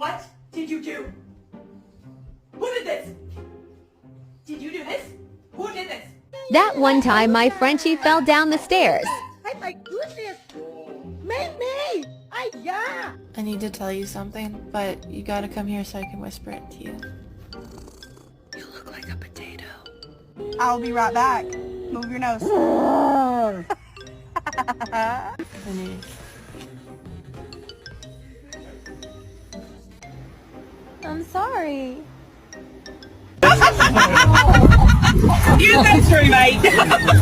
What did you do? Who did this? Did you do this? Who did this? That one time my Frenchie fell down the stairs. Oh my goodness! Make me! Yeah! I need to tell you something, but you gotta come here so I can whisper it to you. You look like a potato. I'll be right back. Move your nose. Finish. I'm sorry. You go through, mate.